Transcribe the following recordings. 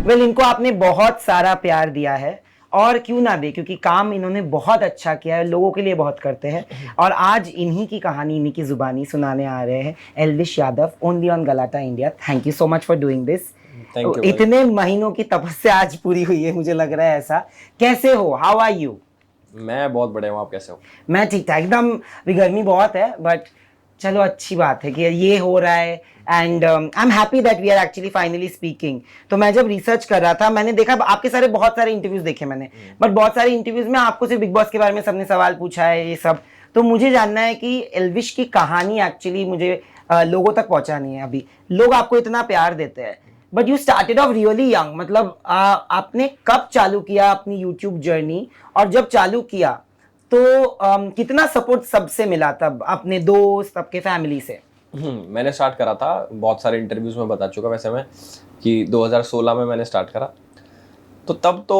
Well इनको आपने बहुत सारा प्यार दिया है और क्यों ना दे, क्योंकि काम इन्होंने बहुत अच्छा किया है, लोगों के लिए बहुत करते हैं। और आज इन्हीं की कहानी, इन्हीं की जुबानी सुनाने आ रहे हैं Elvish Yadav, only on गलाटा India. Thank you so much for doing this. Thank you भाई। इतने महीनों की तपस्या आज पूरी हुई है, मुझे लग रहा है ऐसा। कैसे हो, हाउ आर यू? मैं बहुत बढ़िया हूँ, आप कैसे हो? मैं ठीक ठाक एकदम। भी गर्मी बहुत है बट चलो अच्छी बात है कि ये हो रहा है। And I am happy that we are actually finally speaking. तो मैं जब रिसर्च कर रहा था, मैंने देखा आपके सारे बहुत सारे इंटरव्यूज देखे मैंने, बट बहुत सारे इंटरव्यूज में आपको सिर्फ बिग बॉस के बारे में सबने सवाल पूछा है ये सब। तो मुझे जानना है कि एल्विश की कहानी एक्चुअली मुझे लोगों तक पहुंचानी है। अभी लोग आपको इतना प्यार देते हैं but you started off really young, मतलब आपने कब चालू किया अपनी यूट्यूब जर्नी? और जब चालू किया तो कितना सपोर्ट सबसे मिला, तब अपने दोस्त, आपके फैमिली से? मैंने स्टार्ट करा था, बहुत सारे इंटरव्यूज में बता चुका वैसे मैं, कि 2016 में मैंने स्टार्ट करा। तो तब तो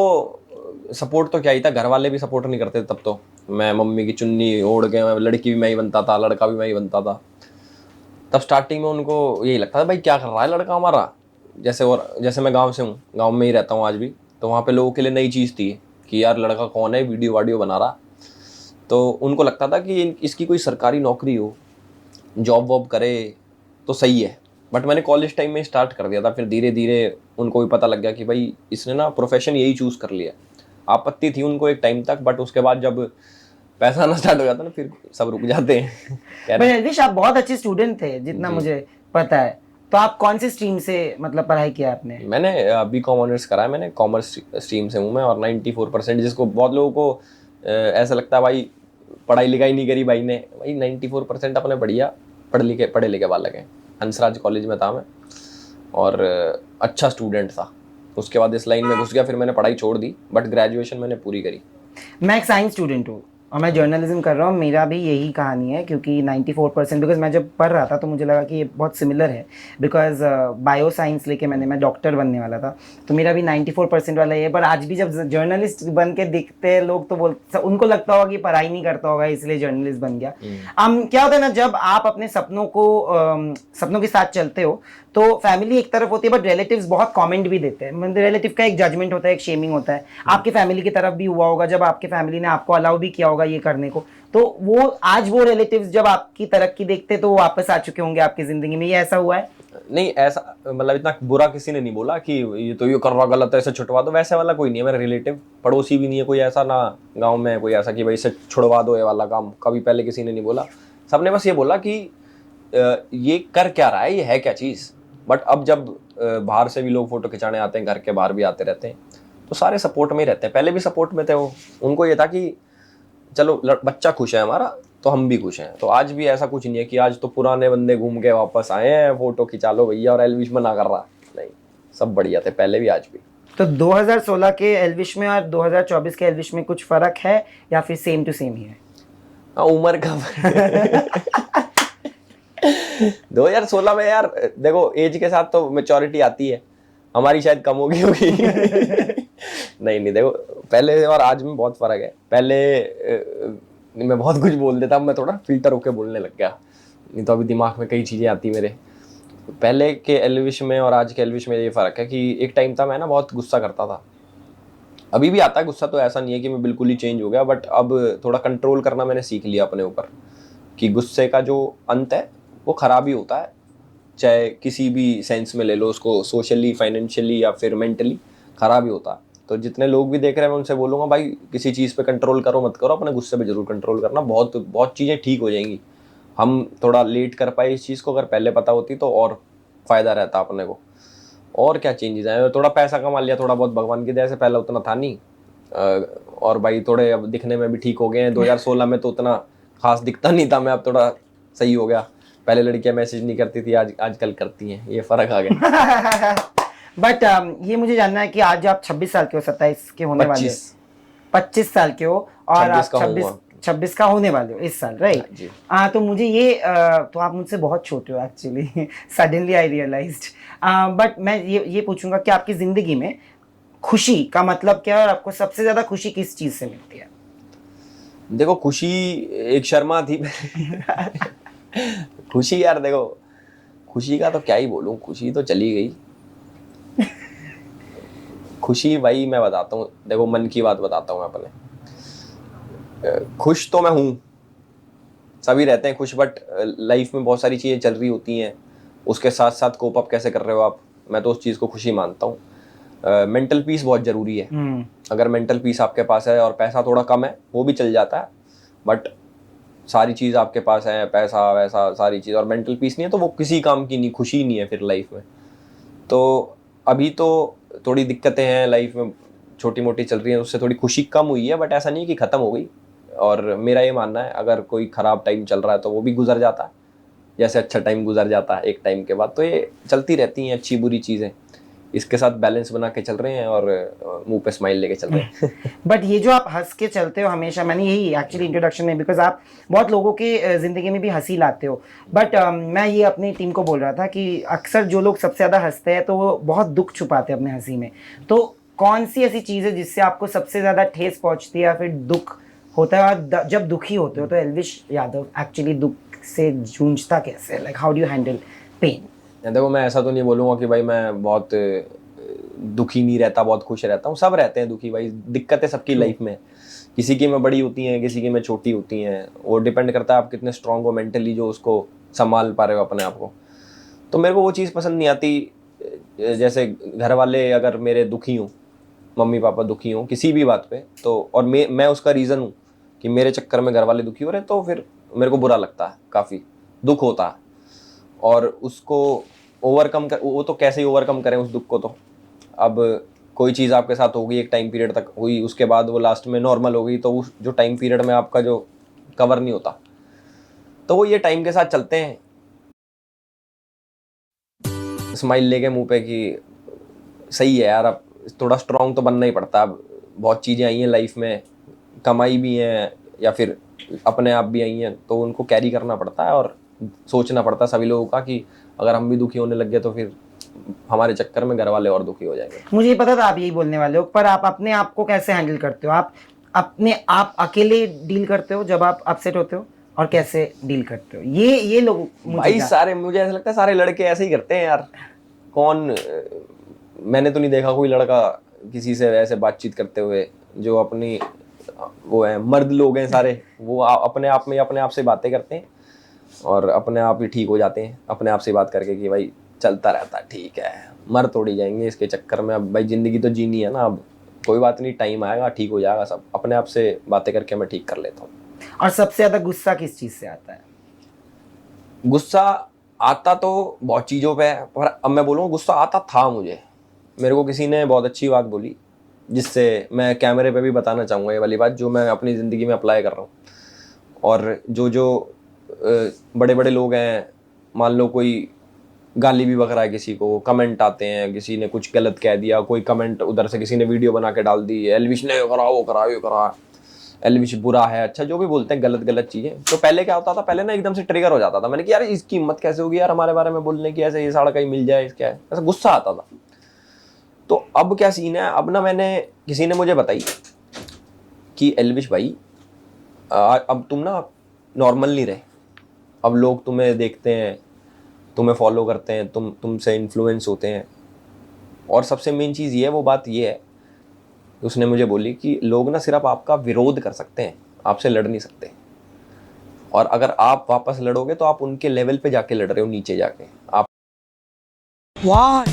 सपोर्ट तो क्या ही था, घर वाले भी सपोर्ट नहीं करते तब तो। मैं मम्मी की चुन्नी ओढ़ के, मैं लड़की भी मैं ही बनता था, लड़का भी मैं ही बनता था। तब स्टार्टिंग में उनको यही लगता था, भाई क्या कर रहा है लड़का हमारा। जैसे, और जैसे मैं गाँव से हूँ, गाँव में ही रहता हूँ आज भी, तो वहाँ पे लोगों के लिए नई चीज़ थी कि यार लड़का कौन है, वीडियो वाडियो बना रहा। तो उनको लगता था कि इसकी कोई सरकारी नौकरी हो, जॉब वॉब करे तो सही है। बट मैंने कॉलेज टाइम में स्टार्ट कर दिया था, फिर धीरे धीरे उनको भी पता लग गया कि भाई इसने ना प्रोफेशन यही चूज़ कर लिया। आपत्ति थी उनको एक टाइम तक, बट उसके बाद जब पैसा आना स्टार्ट हो जाता ना, फिर सब रुक जाते हैं। बट एल्विश आप बहुत अच्छे स्टूडेंट थे जितना मुझे पता है। तो आप कौन सी स्ट्रीम से मतलब पढ़ाई किया आपने? मैंने बीकॉम ऑनर्स करा है, मैंने कॉमर्स स्ट्रीम से हूँ मैं। और 94%, जिसको बहुत लोगों को ऐसा लगता है भाई पढ़ाई लिखाई नहीं करी भाई ने, भाई 94% अपने बढ़िया पढ़े लिखे बालक हैं। हंसराज कॉलेज में था मैं, और अच्छा स्टूडेंट था। उसके बाद इस लाइन में घुस गया, फिर मैंने पढ़ाई छोड़ दी, बट ग्रेजुएशन मैंने पूरी करी। मैं एक साइंस स्टूडेंट हूँ और मैं जर्नलिज्म कर रहा हूँ। मेरा भी यही कहानी है, क्योंकि 94%, बिकॉज मैं जब पढ़ रहा था तो मुझे लगा कि ये बहुत सिमिलर है। बिकॉज बायो साइंस लेके मैं डॉक्टर बनने वाला था, तो मेरा भी 94% वाला ही है। पर आज भी जब जर्नलिस्ट बन के दिखते हैं लोग तो उनको लगता होगा कि पढ़ाई नहीं करता होगा इसलिए जर्नलिस्ट बन गया। क्या होता है ना, जब आप अपने सपनों के साथ चलते हो तो फैमिली एक तरफ होती है बट रिलेटिव्स बहुत कमेंट भी देते हैं। मतलब रिलेटिव का एक जजमेंट होता है, एक शेमिंग होता है। आपके फैमिली की तरफ भी हुआ होगा, जब आपके फैमिली ने आपको अलाउ भी किया होगा ये करने को। तो वो आज वो रिलेटिव्स जब आपकी तरक्की देखते तो वो वापस आ चुके होंगे आपकी जिंदगी में, ये ऐसा हुआ है? नहीं, ऐसा मतलब इतना बुरा किसी ने नहीं बोला कि ये तो ये कर रहा गलत है, इसे छुड़वा दो, वैसे वाला कोई नहीं है मेरा रिलेटिव। पड़ोसी भी नहीं है कोई ऐसा, ना गांव में कोई ऐसा कि भाई इसे छुड़वा दो, ये वाला काम कभी पहले किसी ने नहीं बोला। सबने बस ये बोला कि ये कर क्या रहा है, ये है क्या चीज़। बट अब जब बाहर से भी लोग फोटो खिंचाने आते हैं, घर के बाहर भी आते रहते हैं, तो सारे सपोर्ट में ही रहते हैं। पहले भी सपोर्ट में थे वो, उनको ये था कि चलो बच्चा खुश है हमारा तो हम भी खुश हैं। तो आज भी ऐसा कुछ नहीं है कि आज तो पुराने बंदे घूम के वापस आए हैं, फोटो खिंचा लो भैया और एल्विश मना कर रहा। नहीं, सब बढ़िया थे पहले भी आज भी। तो 2016 के एल्विश में और 2024 के एल्विश में कुछ फर्क है या फिर सेम टू सेम ही है? हाँ, उम्र का 2016 में यार देखो, एज के साथ तो मैच्योरिटी आती है, हमारी शायद कम होगी होगी। नहीं देखो, पहले और आज में बहुत फर्क है। पहले मैं बहुत कुछ बोल देता, मैं थोड़ा फिल्टर होके बोलने लग गया, नहीं तो अभी दिमाग में कई चीज़ें आती मेरे। पहले के एल्विश में और आज के एल्विश में ये फ़र्क है कि एक टाइम था मैं ना बहुत गुस्सा करता था। अभी भी आता है गुस्सा, तो ऐसा नहीं है कि मैं बिल्कुल ही चेंज हो गया, बट अब थोड़ा कंट्रोल करना मैंने सीख लिया अपने ऊपर, कि गुस्से का जो अंत है वो ख़राब ही होता है। चाहे किसी भी सेंस में ले लो उसको, सोशली, फाइनेंशियली या फिर मेंटली, ख़राब ही होता है। तो जितने लोग भी देख रहे हैं मैं उनसे बोलूँगा, भाई किसी चीज़ पे कंट्रोल करो मत करो, अपने गुस्से पे ज़रूर कंट्रोल करना, बहुत बहुत चीज़ें ठीक हो जाएंगी। हम थोड़ा लेट कर पाए इस चीज़ को, अगर पहले पता होती तो और फ़ायदा रहता अपने को। और क्या चेंजेस आए, थोड़ा पैसा कमा लिया थोड़ा बहुत भगवान की दया से, पहले उतना था नहीं। और भाई थोड़े अब दिखने में भी ठीक हो गए हैं। 2016 में तो उतना खास दिखता नहीं था मैं, अब थोड़ा सही हो गया। पहले लड़कियां मैसेज नहीं करती थी, आजकल करती हैं, ये फर्क आ गया। बट ये मुझे जानना है कि आज आप 26 साल के हो, 27 के होने वाले हो, 25 साल के हो, और आप 26 का होने वाले हो इस साल, राइट? तो मुझे ये तो आप मुझसे बहुत छोटे हो actually, suddenly I realised. But मैं ये पूछूंगा कि आपकी जिंदगी में खुशी का मतलब क्या है, और आपको सबसे ज्यादा खुशी किस चीज से मिलती है? देखो, खुशी एक शर्मा थी। खुशी यार देखो, खुशी का तो क्या ही बोलूं, खुशी तो चली गई। खुशी भाई मैं बताता हूँ, देखो मन की बात बताता हूँ मैं अपने। खुश तो मैं हूँ, सभी रहते हैं खुश, बट लाइफ में बहुत सारी चीज़ें चल रही होती हैं, उसके साथ साथ कोप अप कैसे कर रहे हो आप, मैं तो उस चीज़ को खुशी मानता हूँ। मेंटल पीस बहुत ज़रूरी है। अगर मेंटल पीस आपके पास है और पैसा थोड़ा कम है वो भी चल जाता है, बट सारी चीज़ आपके पास है, पैसा वैसा सारी चीज़, और मेंटल पीस नहीं है तो वो किसी काम की नहीं, खुशी नहीं है फिर लाइफ में। तो अभी तो थोड़ी दिक्कतें हैं लाइफ में, छोटी मोटी चल रही हैं, उससे थोड़ी खुशी कम हुई है, बट ऐसा नहीं है कि ख़त्म हो गई। और मेरा ये मानना है अगर कोई ख़राब टाइम चल रहा है तो वो भी गुजर जाता है, जैसे अच्छा टाइम गुजर जाता है एक टाइम के बाद। तो ये चलती रहती हैं अच्छी बुरी चीज़ें, इसके साथ बैलेंस बना के चल रहे हैं और मुंह पे स्माइल लेके चल रहे हैं। बट ये जो आप हंस के चलते हो हमेशा, मैंने यही एक्चुअली इंट्रोडक्शन में, बिकॉज आप बहुत लोगों के ज़िंदगी में भी हंसी लाते हो। बट मैं ये अपनी टीम को बोल रहा था कि अक्सर जो लोग सबसे ज़्यादा हंसते हैं तो वो बहुत दुख छुपाते हैं अपने हंसी में। तो कौन सी ऐसी चीज़ है जिससे आपको सबसे ज़्यादा ठेस पहुँचती है या फिर दुख होता है? और जब दुखी होते हो तो एल्विश यादव एक्चुअली दुख से जूझता कैसे, like how do you handle pain? देखो मैं ऐसा तो नहीं बोलूँगा कि भाई मैं बहुत दुखी नहीं रहता, बहुत खुश रहता हूँ, सब रहते हैं दुखी भाई, दिक्कतें सबकी लाइफ में, किसी की में बड़ी होती हैं, किसी की में छोटी होती हैं, वो डिपेंड करता है आप कितने स्ट्रांग हो मेंटली जो उसको संभाल पा रहे हो अपने आप को। तो मेरे को वो चीज़ पसंद नहीं आती, जैसे घर वाले अगर मेरे दुखी हूँ, मम्मी पापा दुखी हों किसी भी बात पे, तो और मैं उसका रीज़न हूँ कि मेरे चक्कर में घर वाले दुखी हो रहे हैं, तो फिर मेरे को बुरा लगता है, काफ़ी दुख होता है। और उसको ओवरकम कर, वो तो कैसे ही ओवरकम करें उस दुख को। तो अब कोई चीज़ आपके साथ होगी, एक टाइम पीरियड तक हुई, उसके बाद वो लास्ट में नॉर्मल हो गई, तो उस जो टाइम पीरियड में आपका जो कवर नहीं होता, तो वो ये टाइम के साथ चलते हैं, स्माइल लेके मुंह पे कि सही है यार, अब थोड़ा स्ट्रांग तो बनना ही पड़ता है। अब बहुत चीज़ें आई हैं लाइफ में, कमाई भी हैं या फिर अपने आप भी आई हैं, तो उनको कैरी करना पड़ता है और सोचना पड़ता है सभी लोगों का कि अगर हम भी दुखी होने लग गए तो फिर हमारे चक्कर में घर वाले और दुखी हो जाएंगे। मुझे ये पता था आप यही बोलने वाले हो, पर आप अपने आप को कैसे हैंडल करते हो? आप अपने आप अकेले डील करते हो जब आप अपसेट होते हो, और कैसे डील करते हो? ये लोग भाई सारे, मुझे ऐसा लगता है सारे लड़के ऐसे ही करते हैं यार। कौन मैंने तो नहीं देखा कोई लड़का किसी से ऐसे बातचीत करते हुए, जो अपनी वो है, मर्द लोग हैं सारे, वो अपने आप में अपने आप से बातें करते हैं और अपने आप ही ठीक हो जाते हैं अपने आप से बात करके कि भाई चलता रहता है, ठीक है, मर तोड़ी जाएंगे इसके चक्कर में, अब भाई जिंदगी तो जीनी है ना, अब कोई बात नहीं, टाइम आएगा ठीक हो जाएगा सब, अपने आप से बातें करके मैं ठीक कर लेता हूँ। और सबसे ज्यादा गुस्सा किस चीज से आता है? गुस्सा आता तो बहुत चीज़ों पे है, पर अब मैं बोलूँगा गुस्सा आता था मुझे। मेरे को किसी ने बहुत अच्छी बात बोली, जिससे मैं कैमरे पे भी बताना चाहूँगा ये वाली बात, जो मैं अपनी ज़िंदगी में अप्लाई कर रहा हूँ। और जो बड़े बड़े लोग हैं, मान लो कोई गाली भी बक रहा है किसी को, कमेंट आते हैं, किसी ने कुछ गलत कह दिया, कोई कमेंट उधर से किसी ने वीडियो बना के डाल दी, एल्विश ने करा वो करा ये करा, एल्विश बुरा है, अच्छा जो भी बोलते हैं गलत गलत चीज़ें। तो पहले क्या होता था, पहले ना एकदम से ट्रिगर हो जाता था, मैंने कि यार इसकी हिम्मत कैसे होगी यार हमारे बारे में बोलने की, ऐसे ये साड़ा कहीं मिल जाए क्या है, ऐसा गुस्सा आता था। तो अब क्या सीन है, अब ना मैंने, किसी ने मुझे बताई कि एल्विश भाई अब तुम ना नॉर्मल नहीं रहे, अब लोग तुम्हें देखते हैं, तुम्हें फॉलो करते हैं, तुमसे इन्फ्लुएंस होते हैं। और सबसे मेन चीज़ ये है, वो बात ये है, उसने मुझे बोली कि लोग ना सिर्फ आपका विरोध कर सकते हैं, आपसे लड़ नहीं सकते, और अगर आप वापस लड़ोगे तो आप उनके लेवल पे जाके लड़ रहे हो, नीचे जाके आप, वाह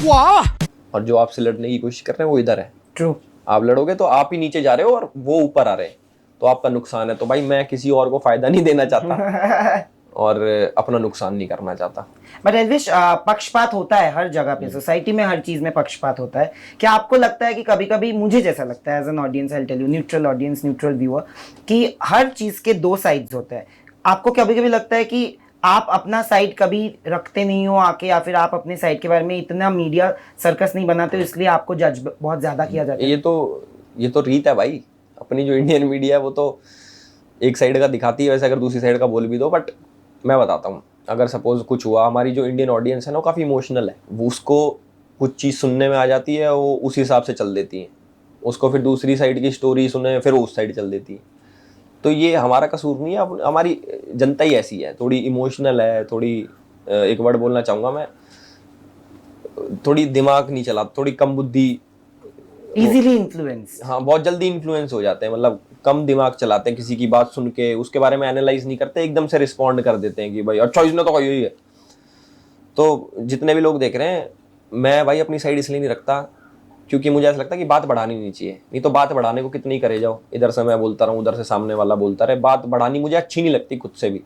वाह, और जो आपसे लड़ने की कोशिश कर रहे हैं वो इधर है। ट्रू। आप लड़ोगे तो आप ही नीचे जा रहे हो और वो ऊपर आ रहे हैं, तो आपका नुकसान है। तो भाई मैं किसी और को फायदा नहीं देना चाहता और अपना नुकसान नहीं करना चाहता। बट एल्विश, पक्षपात होता है हर जगह पे, सोसाइटी में हर चीज में पक्षपात होता है। क्या आपको लगता है कि कभी कभी, मुझे जैसा लगता है as an audience, I tell you, neutral audience, neutral viewer, कि हर चीज के दो साइड्स होते हैं? आपको कभी कभी लगता है कि आप अपना साइड कभी रखते नहीं हो आके, या फिर आप अपने साइड के बारे में इतना मीडिया सर्कस नहीं बनाते हो, इसलिए आपको जज बहुत ज्यादा किया जाता है? ये तो रीत है भाई, अपनी जो इंडियन मीडिया है वो तो एक साइड का दिखाती है, वैसे अगर दूसरी साइड का बोल भी दो। बट मैं बताता हूँ, अगर सपोज कुछ हुआ, हमारी जो इंडियन ऑडियंस है ना, वो काफ़ी इमोशनल है, वो उसको कुछ चीज़ सुनने में आ जाती है, वो उस हिसाब से चल देती है, उसको फिर दूसरी साइड की स्टोरी सुने फिर वो उस साइड चल देती है। तो ये हमारा कसूर नहीं है, हमारी जनता ही ऐसी है, थोड़ी इमोशनल है, थोड़ी एक वर्ड बोलना चाहूँगा मैं, थोड़ी दिमाग नहीं चला, थोड़ी कम बुद्धि इजीली इन्फ्लुएंस। हाँ, बहुत जल्दी इन्फ्लुएंस हो जाते हैं, मतलब कम दिमाग चलाते हैं, किसी की बात सुन के उसके बारे में एनालाइज नहीं करते, एकदम से रिस्पॉन्ड कर देते हैं कि भाई अच्छा इसने तो कही ही है। तो जितने भी लोग देख रहे हैं, मैं भाई अपनी साइड इसलिए नहीं रखता क्योंकि मुझे ऐसा लगता है कि बात बढ़ानी नहीं चाहिए, नहीं तो बात बढ़ाने को कितनी करे जाओ, इधर से मैं बोलता रहूँ, उधर से सामने वाला बोलता रहे, बात बढ़ानी मुझे अच्छी नहीं लगती खुद से भी।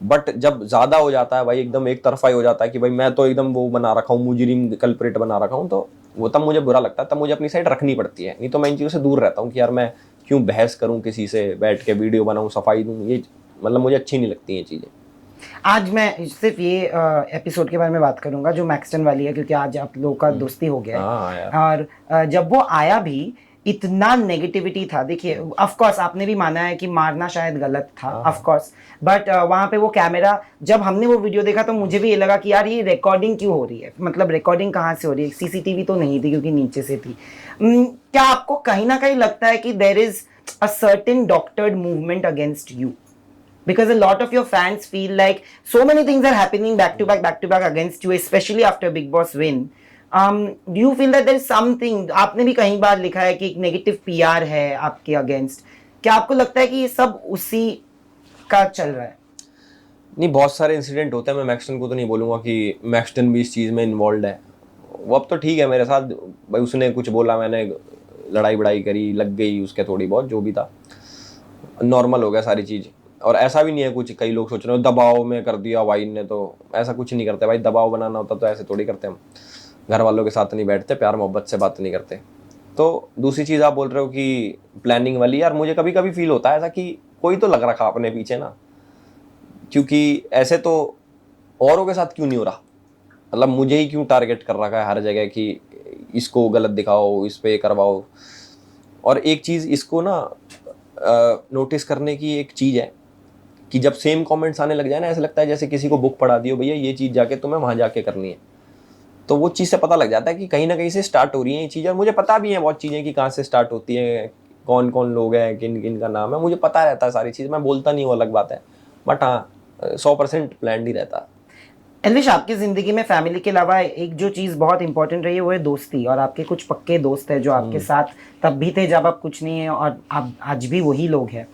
बट जब ज्यादा हो जाता है भाई, एकदम एक तरफा ही हो जाता है कि भाई मैं तो एकदम वो बना रखा हूँ, मुजरिम कल्प्रिट बना रखा हूँ, तो वो तब मुझे बुरा लगता है, तब मुझे अपनी साइड रखनी पड़ती है। नहीं तो मैं इन चीज़ों से दूर रहता हूँ कि यार मैं क्यों बहस करूँ किसी से, बैठ के वीडियो बनाऊँ, सफाई दूँ, ये मतलब मुझे अच्छी नहीं लगती ये चीज़ें। आज मैं सिर्फ ये एपिसोड के बारे में बात करूंगा जो मैक्सटन वाली है, क्योंकि आज आप लोगों का दोस्ती हो गया है। हाँ यार। और जब वो आया भी इतना नेगेटिविटी था। देखिए ऑफ कोर्स आपने भी माना है कि मारना शायद गलत था, ऑफ कोर्स, बट वहाँ पे वो कैमरा, जब हमने वो वीडियो देखा तो मुझे भी ये लगा कि यार ये रिकॉर्डिंग क्यों हो रही है, मतलब रिकॉर्डिंग कहाँ से हो रही है, सीसीटीवी तो नहीं थी क्योंकि नीचे से थी। क्या आपको कहीं ना कहीं लगता है कि there is a certain doctored movement against you? Because a lot of your fans feel like so many things are happening back to back against you, especially after Big Boss win. Do you feel that there is something, आपने भी कहीं बार लिखा है कि एक negative PR है आपके against, क्या आपको लगता है कि ये सब उसी का चल रहा है? नहीं, बहुत सारे इंसिडेंट होते हैं, मैं मैक्सटन को तो नहीं बोलूँगा कि मैक्सटन भी इस चीज़ में इन्वॉल्व है। वो अब तो ठीक है मेरे साथ, भाई उसने कुछ बोला, मैंने लड़ाई बड़ाई करी, लग गई उसके थोड़ी बहुत, जो भी था नॉर्मल हो गया सारी चीज़। और ऐसा भी नहीं है कुछ, कई लोग सोच रहे हो दबाव में कर दिया भाई ने, तो ऐसा कुछ नहीं करते भाई। दबाव बनाना होता तो ऐसे थोड़ी करते हम, घर वालों के साथ नहीं बैठते, प्यार मोहब्बत से बात नहीं करते। तो दूसरी चीज़ आप बोल रहे हो कि प्लानिंग वाली, यार मुझे कभी कभी फील होता है ऐसा कि कोई तो लग रखा अपने पीछे ना, क्योंकि ऐसे तो औरों के साथ क्यों नहीं हो रहा, मतलब मुझे ही क्यों टारगेट कर रखा है हर जगह कि इसको गलत दिखाओ, इस पे करवाओ। और एक चीज़ इसको ना नोटिस करने की एक चीज़ है कि जब सेम कमेंट्स आने लग जाए ना, ऐसा लगता है जैसे किसी को बुक पढ़ा दियो, भैया ये चीज़ जाके तुम्हें वहाँ जाके करनी है। तो वो चीज़ से पता लग जाता है कि कहीं ना कहीं से स्टार्ट हो रही है ये चीज़। और मुझे पता भी है बहुत चीज़ें कि कहाँ से स्टार्ट होती है, कौन कौन लोग हैं, किन किन का नाम है, मुझे पता रहता है सारी चीज़। मैं बोलता नहीं, वो अलग बात है, बट हाँ 100% प्लान ही रहता। एलविश, आपकी जिंदगी में फैमिली के अलावा एक जो चीज बहुत इंपॉर्टेंट रही है वो है दोस्ती, और आपके कुछ पक्के दोस्त हैं जो आपके साथ तब भी थे जब आप कुछ नहीं है, और आप आज भी वही लोग हैं।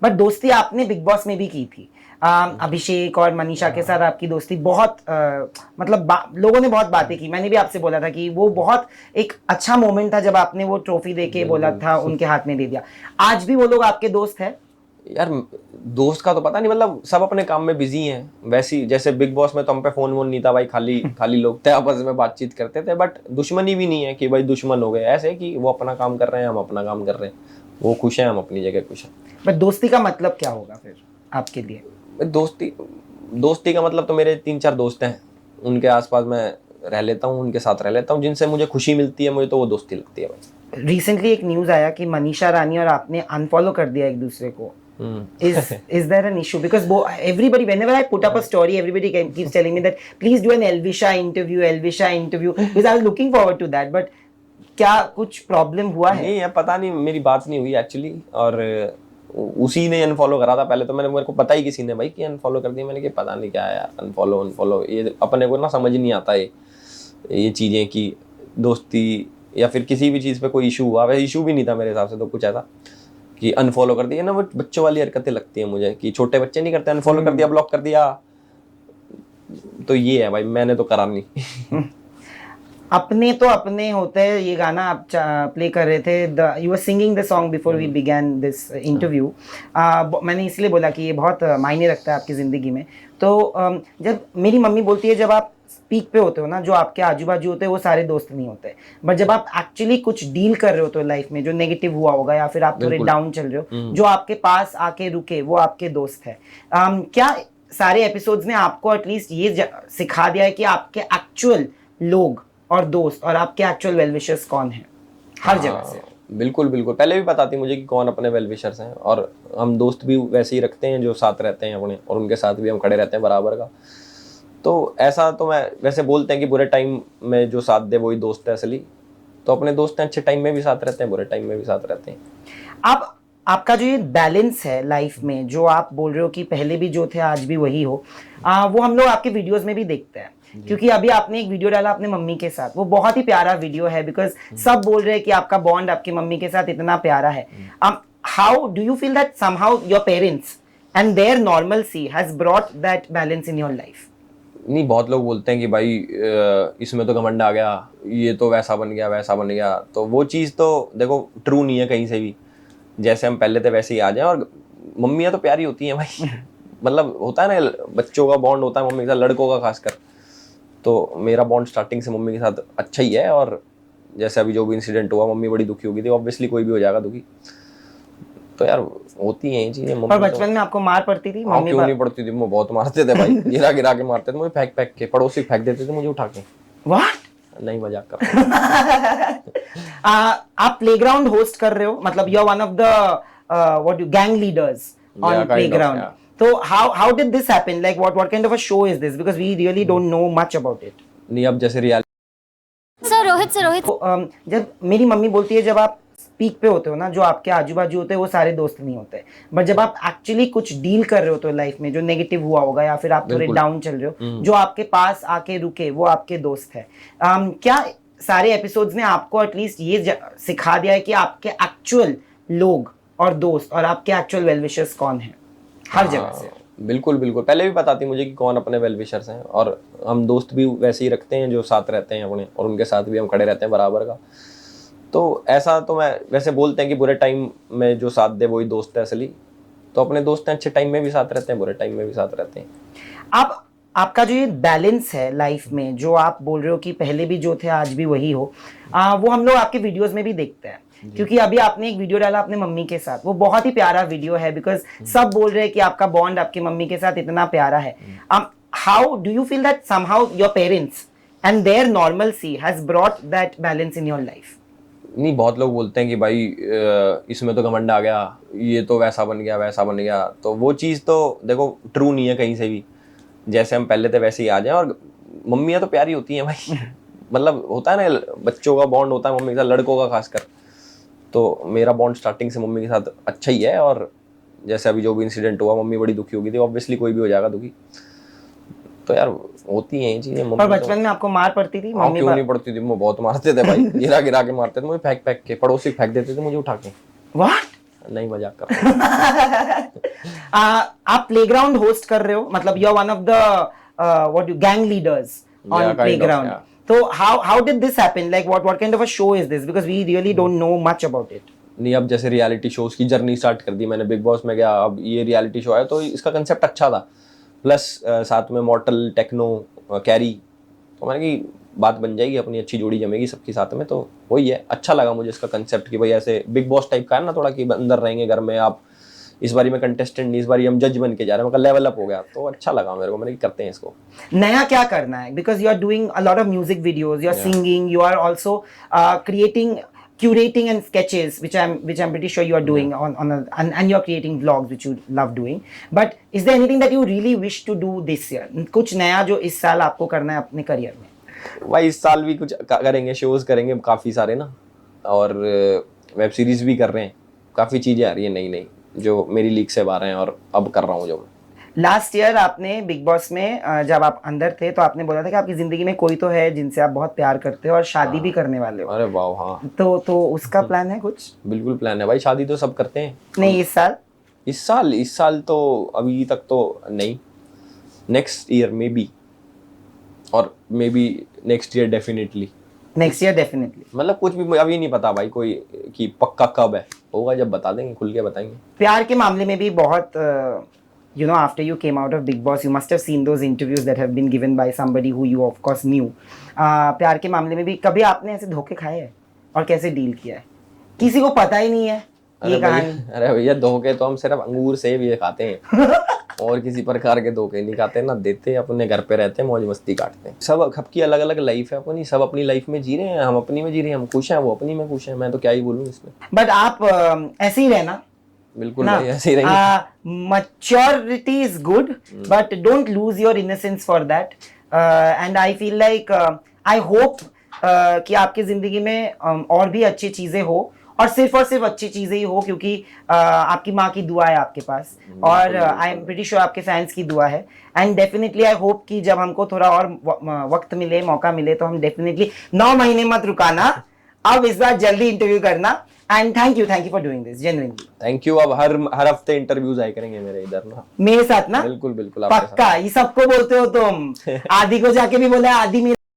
बट दोस्ती आपने बिग बॉस में भी की थी। अभिषेक और मनीषा के साथ आपकी दोस्ती बहुत मतलब लोगों ने बहुत बातें की, मैंने भी आपसे बोला था कि वो बहुत एक अच्छा मोमेंट था जब आपने वो ट्रॉफी देके बोला था, उनके हाथ में दे दिया। आज भी वो लोग आपके दोस्त हैं? यार दोस्त का तो पता नहीं, मतलब सब अपने काम में बिजी हैं। वैसी जैसे बिग बॉस में तो हम पे फोन वोन नहीं था भाई, खाली खाली लोग थे, आपस में बातचीत करते थे। बट दुश्मनी भी नहीं है कि भाई दुश्मन हो गए, ऐसे कि वो अपना काम कर रहे हैं, हम अपना काम कर रहे हैं, वो खुश हैं, हम अपनी जगह खुश हैं। बट दोस्ती का मतलब क्या होगा फिर आपके लिए? दोस्ती का मतलब तो मेरे 3-4 दोस्त हैं, उनके आसपास मैं रह लेता हूँ, उनके साथ रह लेता हूँ, जिनसे मुझे खुशी मिलती है, मुझे तो वो दोस्ती लगती है भाई। रिसेंटली एक न्यूज आया कि मनीषा रानी और आपने अनफॉलो कर दिया एक दूसरे को। Is there an issue? Because everybody, whenever I put up a story, everybody keeps telling me that please do an Elvisha interview, because I was looking forward to that. But क्या कुछ problem हुआ है? नहीं यार, पता नहीं, मेरी बात नहीं हुई एक्चुअली, और उसी ने अनफॉलो करा था पहले तो। मेरे को पता ही किसी ने भाई कि अनफॉलो कर दिया, मैंने कि पता नहीं क्या है यार, अनफॉलो ये अपने को ना समझ नहीं आता ये चीज़ें कि दोस्ती या फिर किसी भी चीज़ पे कोई इशू हुआ। वैसे इशू भी नहीं था मेरे हिसाब से तो कुछ ऐसा कि अनफॉलो कर दिया ना, वो बच्चों वाली हरकतें लगती है मुझे कि छोटे बच्चे नहीं करते, अनफॉलो कर दिया, ब्लॉक कर दिया। तो ये है भाई, मैंने तो करा नहीं। अपने तो अपने होते हैं। ये गाना आप प्ले कर रहे थे, you were singing the song before we began this interview. मैंने इसलिए बोला कि ये बहुत मायने रखता है आपकी ज़िंदगी में। तो जब मेरी मम्मी बोलती है जब आप पीक पे होते हो ना, जो आपके आजू बाजू होते हैं वो सारे दोस्त नहीं होते, बट जब आप एक्चुअली कुछ डील कर रहे होते हो लाइफ में, जो नेगेटिव हुआ होगा या फिर आप थोड़े डाउन चल रहे हो, जो आपके पास आके रुके वो आपके दोस्त है। क्या सारे एपिसोड्स ने आपको एटलीस्ट ये सिखा दिया है कि आपके एक्चुअल लोग और दोस्त और आपके एक्चुअल वेल विशर्स कौन है हर जगह से? बिल्कुल बिल्कुल, पहले भी पता थी मुझे कि कौन अपने वेल विशर्स हैं, और हम दोस्त भी वैसे ही रखते हैं जो साथ रहते हैं अपने, और उनके साथ भी हम खड़े रहते हैं बराबर का। तो ऐसा तो मैं वैसे बोलते हैं कि बुरे टाइम में जो साथ दे वही दोस्त है असली। तो अपने दोस्त हैं, अच्छे टाइम में भी साथ रहते हैं, बुरे टाइम में भी साथ रहते हैं। आपका जो ये बैलेंस है लाइफ में, जो आप बोल रहे हो कि पहले भी जो थे आज भी वही हो, वो हम लोग आपके वीडियोस में भी देखते हैं। क्योंकि अभी आपने एक वीडियो डाला अपने मम्मी के साथ, वो बहुत ही प्यारा वीडियो है बिकॉज सब बोल रहे हैं कि आपका बॉन्ड आपकी मम्मी के साथ इतना प्यारा है. How do you feel that somehow your parents and their normalcy has brought that balance in your life? नहीं, बहुत लोग बोलते हैं कि भाई इसमें तो घमंड आ गया, ये तो वैसा बन गया वैसा बन गया, तो वो चीज़ तो देखो ट्रू नहीं है कहीं से भी. जैसे हम पहले थे वैसे ही आ जाए. और मम्मियाँ तो प्यारी होती हैं भाई. मतलब होता है ना, बच्चों का बॉन्ड होता है मम्मी के साथ, लड़कों का खासकर. तो मेरा बॉन्ड स्टार्टिंग से मम्मी के साथ अच्छा ही है. और जैसे अभी जो भी इंसिडेंट हुआ, मम्मी बड़ी दुखी हो गई थी. ऑब्वियसली कोई भी हो जाएगा दुखी. तो यार होती हैं ये चीजें. और बचपन में आपको मार पड़ती थी? मम्मी क्यों नहीं पड़ती थी, मुझे बहुत मारते थे भाई. गिरा गिरा के मारते थे मुझे, फेंक फेंक के. पड़ोसी फेंक देते थे मुझे उठा के. व्हाट? नहीं, मजाक कर रहा हूं. आप प्लेग्राउंड होस्ट कर रहे हो, मतलब you are one of the what you gang leaders Yeah, on kind of, playground. yeah. तो how did this happen? Like what kind of a show is this? Because we really don't know much about it. नहीं, अब जैसे reality. Sir Rohit तो जब मेरी mummy बोलती है जब आप पीक पे होते हो ना, जो आपके आजू बाजू होते हैं वो सारे दोस्त नहीं होते, बट जब आप एक्चुअली कुछ डील कर रहे हो तो लाइफ में जो नेगेटिव हुआ होगा या फिर आप थोड़े बिल्कुल. डाउन चल रहे हो, जो आपके पास आके रुके वो आपके दोस्त है. क्या सारे एपिसोड्स ने आपको एटलीस्ट ये सिखा दिया है कि आपके एक्चुअल लोग और दोस्त और आपके एक्चुअल वेल विशर्स कौन है हर जगह से? बिल्कुल बिल्कुल. पहले भी पता थी मुझे कि कौन अपने वेल विशर्स हैं. और हम दोस्त भी वैसे ही रखते हैं जो साथ रहते हैं अपने, और उनके साथ भी हम खड़े रहते हैं बराबर का. तो ऐसा तो मैं वैसे बोलते हैं कि बुरे टाइम में जो साथ दे वही दोस्त है असली. तो अपने दोस्त हैं, अच्छे टाइम में भी साथ रहते हैं, बुरे टाइम में भी साथ रहते हैं. आपका जो ये बैलेंस है लाइफ में, जो आप बोल रहे हो कि पहले भी जो थे आज भी वही हो, वो हम लोग आपके वीडियोस में भी देखते हैं. क्योंकि अभी आपने एक वीडियो डाला अपने मम्मी के साथ, वो बहुत ही प्यारा वीडियो है बिकॉज सब बोल रहे हैं कि आपका बॉन्ड आपकी मम्मी के साथ इतना प्यारा है. How do you feel that somehow your parents and their normalcy has brought that balance in your life? नहीं, बहुत लोग बोलते हैं कि भाई इसमें तो घमंड आ गया, ये तो वैसा बन गया वैसा बन गया, तो वो चीज़ तो देखो ट्रू नहीं है कहीं से भी. जैसे हम पहले थे वैसे ही आ जाए. और मम्मियाँ तो प्यारी होती हैं भाई. मतलब होता है ना, बच्चों का बॉन्ड होता है मम्मी के साथ, लड़कों का खासकर. तो मेरा बॉन्ड स्टार्टिंग से मम्मी के साथ अच्छा ही है. और जैसे अभी जो भी इंसिडेंट हुआ, मम्मी बड़ी दुखी हो गई थी. ऑब्वियसली कोई भी हो जाएगा दुखी. तो यार होती हैं ये चीजें. और बचपन में आपको मार पड़ती थी? मम्मी क्यों नहीं पड़ती थी, मुझे बहुत मारते थे भाई. गिरा गिरा के मारते थे मुझे, फेंक फेंक के. पड़ोसी फेंक देते थे मुझे उठा के. व्हाट? नहीं, मजाक कर रहा हूं. आप प्लेग्राउंड होस्ट कर रहे हो, मतलब you are one of the what you gang leaders on kind of, playground. yeah. तो how did this happen? Like what kind of a show is this? Because we really don't know much about it. नहीं, अब जैसे reality shows की journey start कर दी मैंने. Big boss में गया, अब ये रियलिटी शो है, तो इसका कंसेप्ट अच्छा था. प्लस साथ में मॉर्टल, टेक्नो, कैरी, तो मैंने कि बात बन जाएगी अपनी, अच्छी जोड़ी जमेगी सबके साथ में. तो वही है, अच्छा लगा मुझे इसका कंसेप्ट कि भाई ऐसे बिग बॉस टाइप का है ना थोड़ा, कि अंदर रहेंगे घर में आप. इस बारी में कंटेस्टेंट नहीं, इस बारी हम जज बन के जा रहे हैं. मतलब लेवल अप हो गया, तो अच्छा लगा मेरे को. मैंने कि करते हैं इसको. नया क्या करना है? Because you are doing a lot of music videos, you are singing, you are also creating, curating and sketches, which I'm pretty sure you are doing and you're creating vlogs which you love doing. But is there anything that you really wish to do this year? कुछ नया जो इस साल आपको करना है अपने career में? भाई इस साल भी कुछ करेंगे, शोज करेंगे काफ़ी सारे ना, और वेब सीरीज भी कर रहे हैं. काफ़ी चीज़ें आ रही है नई नई जो मेरी लीक से बाहर हैं, और अब कर रहा हूँ जो. लास्ट ईयर आपने बिग बॉस में जब आप अंदर थे तो आपने बोला था कि आपकी जिंदगी में कोई तो है जिनसे आप बहुत प्यार करते हो और शादी भी करने वाले हो. अरे वाह, हाँ. तो उसका प्लान है कुछ? बिल्कुल प्लान है भाई. शादी तो सब करते हैं. नहीं, इस साल तो अभी तक तो नहीं. नेक्स्ट ईयर मे बी, और may be next year definitely. मतलब कुछ भी अभी नहीं पता भाई कोई कि पक्का कब है. होगा जब बता देंगे, खुल के बताएंगे. प्यार के मामले में भी बहुत you know, after you came out of Big Boss, you must have seen those interviews that have been given by somebody who you of course knew. प्यार के मामले में भी कभी आपने ऐसे धोखे खाए हैं और कैसे डील किया है? किसी को पता ही नहीं है ये कहानी. अरे भैया, धोखे तो हम सिर्फ अंगूर सेब ये खाते हैं. और किसी प्रकार के धोखे नहीं खाते ना, देते अपने घर पे रहते हैं, मौज मस्ती काटते हैं. सब सबकी अलग अलग लाइफ है अपनी, सब अपनी लाइफ में जी रहे हैं, हम अपनी में जी रहे हैं. हम खुश हैं, वो अपनी में खुश हैं. मैं तो क्या ही बोलूँ इसमें. बट आप ऐसे ही रहना. बिल्कुल भाई, ऐसे ही रहेंगे. maturity is good, but don't lose your innocence for that. And I feel like I hope कि आपकी जिंदगी में और भी अच्छी चीजें हो और सिर्फ अच्छी चीजें ही हो, क्योंकि आपकी माँ की दुआ है आपके पास, और आई एम प्रीटी श्योर आपके फैंस की दुआ है। एंड डेफिनेटली आई होप कि जब हमको थोड़ा और वक्त मिले, मौका मिले, तो हम डेफिनेटली 9 महीने मत रुकाना, अब इस बार जल्दी इंटरव्यू करना। And thank you for doing this, genuinely thank you. अब हर हफ्ते इंटरव्यूज आए करेंगे मेरे इधर ना, मेरे साथ ना। बिल्कुल बिल्कुल आपके साथ। पक्का, ये सबको बोलते हो तुम। आदि को जाके भी बोला, आदि